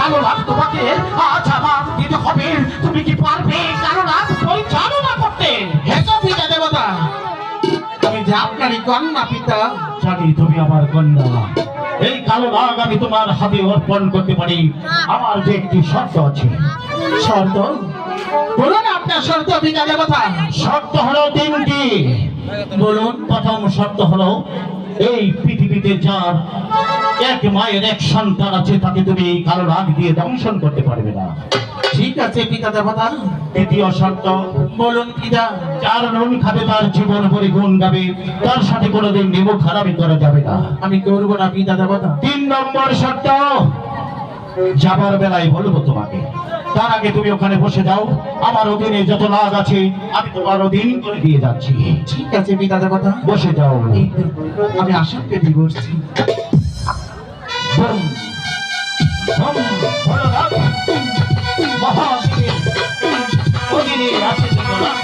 কালো রাত তোমাকে আজ আমার দিতে হবে। তুমি কি পারবে কালো রাত পরিচালনা করতে? হে তো পিতা দেবতা, আমি যে আপনারই কন্যা পিতা। জানি তুমি আমার কন্যা। এই কালো রাগ আমি তোমার হাতে অর্পণ করতে পারি। আমার যে একটি শর্ত আছে। শর্ত? বলুন আপনার শর্ত পিতা দেবতা। শর্ত হলো তিনটি। বলুন। প্রথম শর্ত হলো এই পৃথিবীতে যার এক মায়ের এক সন্তান আছে তাকে তুমি এই কালো রাগ দিয়ে দংশন করতে পারবে না। ঠিক আছে পিতা দেবতা। দ্বিতীয় শর্ত, বলুন পিতা। যার নুন খাবে তার জীবন ভরে গুণ গাবে, তার সাথে কোনোদিন নিমক খারাপি করা যাবে না। আমি করবো না পিতা দেবতা। 3 নম্বর শর্ত, যাবার বেলায় বলবো তোমাকে, তার আগে তুমি ওখানে বসে যাও। আমার অধীনে যত রাগ আছে আমি তোমার অধীন করে দিয়ে যাচ্ছি। ঠিক আছে পিতা দেবতা। বসে যাও। আমি আশা পেতে বসছি। বম, বম, বড় রাগ, মহাদেবের অধীনে আছে যত রাগ।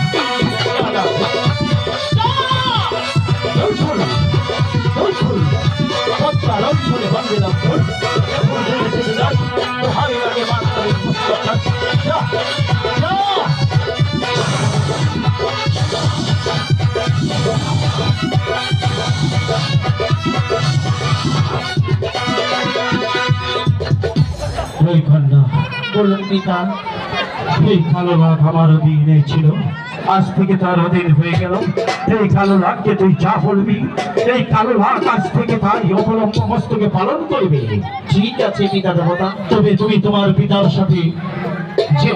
বলুন পিতা। এই কালো রাগ আমার অধীনে ছিল, আজ থেকে তার অধীন হয়ে গেল। এই কালো রাগকে তুই যা বলবি, এই কালো রাগ আজ থেকে তাই অবলম্ব মস্তকে পালন করবে। ঠিক আছে পিতা দেবতা। তবে তুমি তোমার পিতার সাথে যে